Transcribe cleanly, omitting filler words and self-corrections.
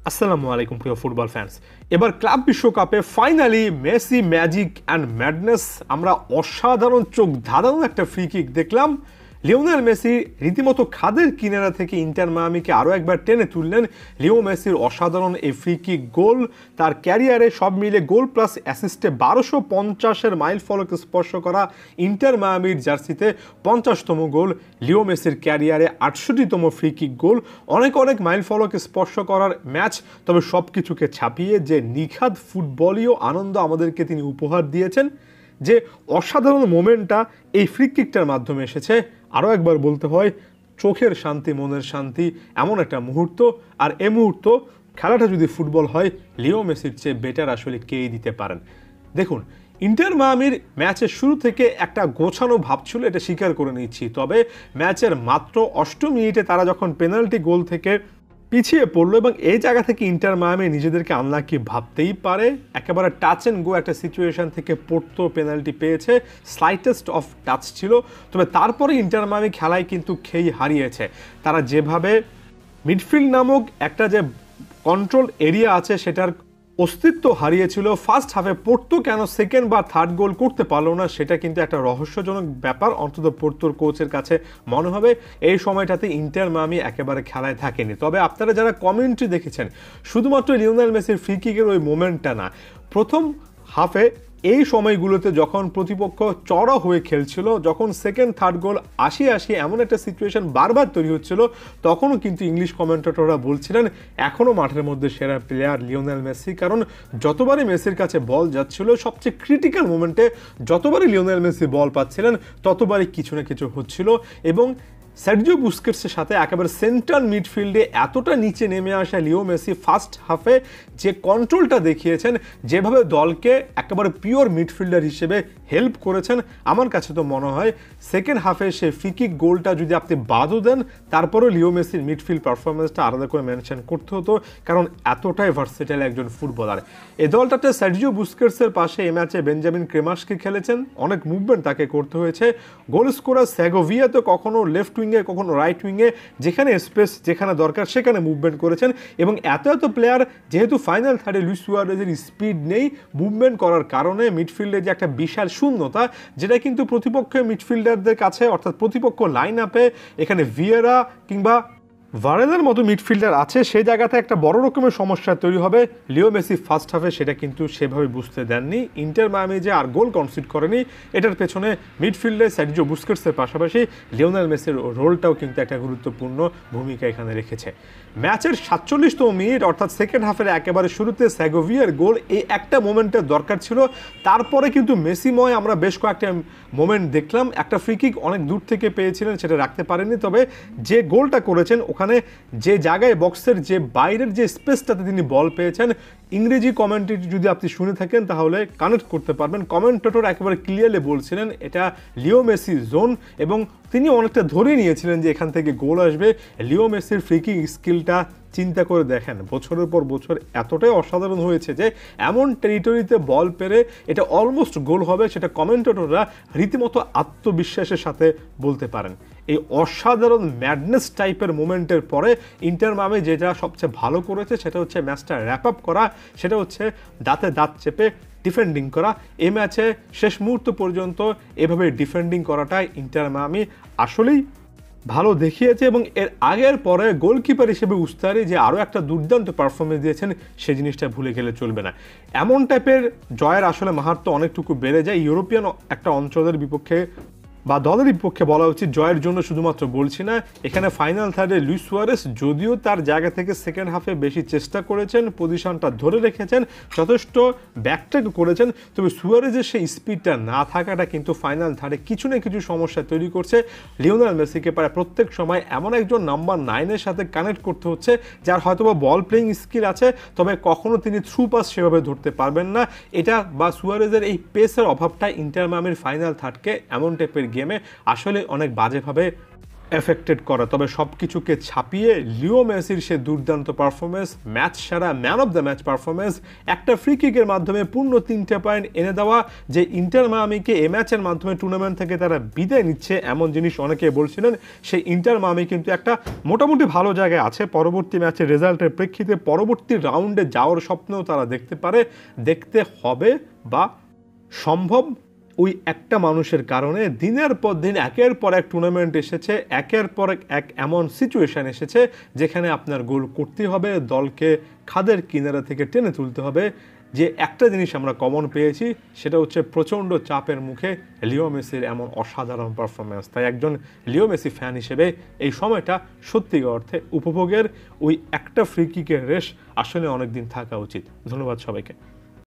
আসসালামু আলাইকুম প্রিয় ফুটবল ফ্যান্স। এবার ক্লাব বিশ্বকাপে finally Messi magic and madness, আমরা অসাধারণ চোখ ধাঁধানো একটা ফ্রি কিক দেখলাম। লিওনেল মেসি রীতিমতো খাদের কিনারা থেকে ইন্টার মায়ামিকে আরও একবার টেনে তুললেন। লিও মেসির অসাধারণ এই ফ্রি কিক গোল তার ক্যারিয়ারে সব মিলে গোল প্লাস অ্যাসিস্টে 1250-এর মাইল ফলক স্পর্শ করা ইন্টার মায়ামির জার্সিতে 50তম গোল। লিও মেসির ক্যারিয়ারে 68তম ফ্রি কিক গোল, অনেক অনেক মাইল ফলক স্পর্শ করার ম্যাচ। তবে সব কিছুকে ছাপিয়ে যে নিখাদ ফুটবলীয় আনন্দ আমাদেরকে তিনি উপহার দিয়েছেন, যে অসাধারণ মোমেন্টটা এই ফ্রি কিকটার মাধ্যমে এসেছে, আরও একবার বলতে হয় চোখের শান্তি মনের শান্তি এমন একটা মুহূর্ত। আর এই মুহূর্ত খেলাটা যদি ফুটবল হয়, লিও মেসির চেয়ে বেটার আসলে কেই দিতে পারেন। দেখুন, ইন্টার মায়ামির ম্যাচের শুরু থেকে একটা গোছানো ভাব ছিল, এটা স্বীকার করে নিচ্ছি। তবে ম্যাচের মাত্র 8 মিনিটে তারা যখন পেনাল্টি গোল থেকে পিছিয়ে পড়লো এবং এই জায়গা থেকে ইন্টার মায়ামি নিজেদেরকে আনলাকি ভাবতেই পারে। একেবারে টাচ অ্যান্ড গো একটা সিচুয়েশন থেকে পড়তো পেনাল্টি পেয়েছে, স্লাইটেস্ট অফ টাচ ছিল। তবে তারপরে ইন্টার মায়ামি খেলায় কিন্তু খেই হারিয়েছে। তারা যেভাবে মিডফিল্ড নামক একটা যে কন্ট্রোল এরিয়া আছে সেটার অস্তিত্ব হারিয়েছিল, ফার্স্ট হাফে পড়তো কেন সেকেন্ড বা থার্ড গোল করতে পারলো না, সেটা কিন্তু একটা রহস্যজনক ব্যাপার। অন্তত পড়তোর কোচের কাছে মনে হবে এই সময়টাতে ইন্টার মায়ামি একেবারে খেলায় থাকেনি। তবে আপনারা যারা কমেন্ট্রি দেখেছেন, শুধুমাত্র লিওনেল মেসির ফ্রি কিকের ওই মোমেন্টটা না, প্রথম হাফে এই সময়গুলোতে যখন প্রতিপক্ষ চড়া হয়ে খেলছিল, যখন সেকেন্ড থার্ড গোল আসি এমন একটা সিচুয়েশন বারবার তৈরি হচ্ছিল, তখনও কিন্তু ইংলিশ কমেন্টেটররা বলছিলেন এখনও মাঠের মধ্যে সেরা প্লেয়ার লিওনেল মেসি। কারণ যতবারই মেসির কাছে বল যাচ্ছিল, সবচেয়ে ক্রিটিক্যাল মোমেন্টে যতবারই লিওনেল মেসি বল পাচ্ছিলেন, ততবারই কিছু না কিছু হচ্ছিল। এবং সার্জিও বুস্কেটসের সাথে একেবারে সেন্ট্রাল মিডফিল্ডে এতটা নিচে নেমে আসা লিও মেসি ফার্স্ট হাফে যে কন্ট্রোলটা দেখিয়েছেন, যেভাবে দলকে একেবারে পিওর মিডফিল্ডার হিসেবে হেল্প করেছেন, আমার কাছে তো মনে হয় সেকেন্ড হাফে সে ফ্রি কিক গোলটা যদি আপনি বাদও দেন, তারপরেও লিও মেসির মিডফিল্ড পারফরমেন্সটা আলাদা করে মেনশন করতে হতো, কারণ এতটাই ভার্সেটাইল একজন ফুটবলার। এই দলটাতে সার্জিও বুস্কেটসের পাশে এই ম্যাচে বেঞ্জামিন ক্রেমাসকি খেলেছেন, অনেক মুভমেন্ট তাকে করতে হয়েছে। গোল স্কোরার সেগোভিয়া তো কখনো লেফট উইংয়ে কখনো রাইট উইংয়ে, যেখানে স্পেস যেখানে দরকার সেখানে মুভমেন্ট করেছেন। এবং এত প্লেয়ার, যেহেতু ফাইনাল থার্ডে লুইস সুয়ারেজের স্পিড নেই, মুভমেন্ট করার কারণে মিডফিল্ডে যে একটা বিশাল শূন্যতা, যেটা কিন্তু প্রতিপক্ষের মিডফিল্ডারদের কাছে, অর্থাৎ প্রতিপক্ষ লাইন আপে এখানে ভিয়েরা কিংবা ভারেনের মতো মিডফিল্ডার আছে, সেই জায়গাতে একটা বড় রকমের সমস্যা তৈরি হবে। লিও মেসি ফার্স্ট হাফে সেটা কিন্তু সেভাবে বুঝতে দেননি। ইন্টার মায়ামি যে আর গোল কনসিড করেনি, এটার পেছনে মিডফিল্ডে সার্জিও বুস্কেটসের পাশাপাশি লিওনেল মেসির রোলটাও কিন্তু একটা গুরুত্বপূর্ণ ভূমিকা এখানে রেখেছে। ম্যাচের 47তম মিনিট অর্থাৎ সেকেন্ড হাফের একেবারে শুরুতে সেগোভিয়ার গোল, এই একটা মোমেন্টের দরকার ছিল। তারপরে কিন্তু মেসিময় আমরা বেশ কয়েকটা মোমেন্ট দেখলাম। একটা ফ্রি কিক অনেক দূর থেকে পেয়েছিলেন, সেটা রাখতে পারেননি। তবে যে গোলটা করেছেন, ওখানে যে জায়গায় বক্সের যে বাইরের যে স্পেসটাতে তিনি বল পেয়েছেন, ইংরেজি কমেন্ট্রি যদি আপনি শুনে থাকেন তাহলে কানেক্ট করতে পারবেন। কমেন্টেটর একেবারে ক্লিয়ারলি বলছিলেন এটা লিও মেসি জোন, এবং তিনি অনেকটা ধরে নিয়েছিলেন যে এখান থেকে গোল আসবে। লিও মেসির ফ্রি কিক স্কিলটা চিন্তা করে দেখেন, বছরের পর বছর এতটাই অসাধারণ হয়েছে যে এমন টেরিটরিতে বল পেরে এটা অলমোস্ট গোল হবে, সেটা কমেন্টেটররা রীতিমতো আত্মবিশ্বাসের সাথে বলতে পারেন। এই অসাধারণ ম্যাডনেস টাইপের মোমেন্টের পরে ইন্টার মায়ামি যেটা সবচেয়ে ভালো করেছে, সেটা হচ্ছে ম্যাচটা র্যাপ আপ করা, সেটা হচ্ছে দাঁতে দাঁত চেপে ডিফেন্ডিং করা। এই ম্যাচে শেষ মুহূর্ত পর্যন্ত এভাবে ডিফেন্ডিং করাটা ইন্টার মায়ামি আসলেই ভালো দেখিয়েছে। এবং এর আগের পরে গোলকিপার হিসেবে উস্তারি যে আরও একটা দুর্দান্ত পারফরমেন্স দিয়েছেন, সেই জিনিসটা ভুলে গেলে চলবে না। এমন টাইপের জয়ের আসলে মাহাত্ম্য অনেকটুকু বেড়ে যায়। ইউরোপিয়ান একটা অঞ্চলের বিপক্ষে বা দলের বিপক্ষে বলা উচিত, জয়ের জন্য শুধুমাত্র বলছি না। এখানে ফাইনাল থার্ডে লুইস সুয়ারেস যদিও তার জায়গা থেকে সেকেন্ড হাফে বেশি চেষ্টা করেছেন, পজিশনটা ধরে রেখেছেন, যথেষ্ট ব্যাকট্র্যাক করেছেন, তবে সুয়ারেজের সেই স্পিডটা না থাকাটা কিন্তু ফাইনাল থার্ডে কিছু না কিছু সমস্যা তৈরি করছে। লিওনেল মেসিকে প্রায় প্রত্যেক সময় এমন একজন নাম্বার 9-এর সাথে কানেক্ট করতে হচ্ছে, যার হয়তোবা বল প্লেয়িং স্কিল আছে, তবে কখনো তিনি থ্রু পাস সেভাবে ধরতে পারবেন না। এটা বা সুয়ারেজের এই পেসের অভাবটা ইন্টার মায়ামির ফাইনাল থার্ডকে এমন টাইপের গেমে আসলে অনেক বাজেভাবে এফেক্টেড করা। তবে সব কিছুকে ছাপিয়ে লিও মেসির সে দুর্দান্ত পারফরমেন্স, ম্যাচ সেরা man of the match performance, একটা ফ্রি কিকের মাধ্যমে পূর্ণ 3টে পয়েন্ট এনে দেওয়া, যে ইন্টার মায়ামিকে এ ম্যাচের মাধ্যমে টুর্নামেন্ট থেকে তারা বিদায় নিচ্ছে এমন জিনিস অনেকে বলছিলেন। সেই ইন্টার মায়ামি কিন্তু একটা মোটামুটি ভালো জায়গায় আছে। পরবর্তী ম্যাচের রেজাল্টের প্রেক্ষিতে পরবর্তী রাউন্ডে যাওয়ার স্বপ্নও তারা দেখতে পারে, দেখতে হবে বা সম্ভব। ওই একটা মানুষের কারণে দিনের পর দিন একের পর এক টুর্নামেন্ট এসেছে, একের পর এক এমন সিচুয়েশন এসেছে যেখানে আপনার গোল করতে হবে, দলকে খাদের কিনারা থেকে টেনে তুলতে হবে। যে একটা জিনিস আমরা কমন পেয়েছি সেটা হচ্ছে প্রচণ্ড চাপের মুখে লিও মেসির এমন অসাধারণ পারফরমেন্স। তাই একজন লিও মেসি ফ্যান হিসেবে এই সময়টা সত্যিকার অর্থে উপভোগের। ওই একটা ফ্রি কিকের রেশ আসলে অনেক দিন থাকা উচিত। ধন্যবাদ সবাইকে।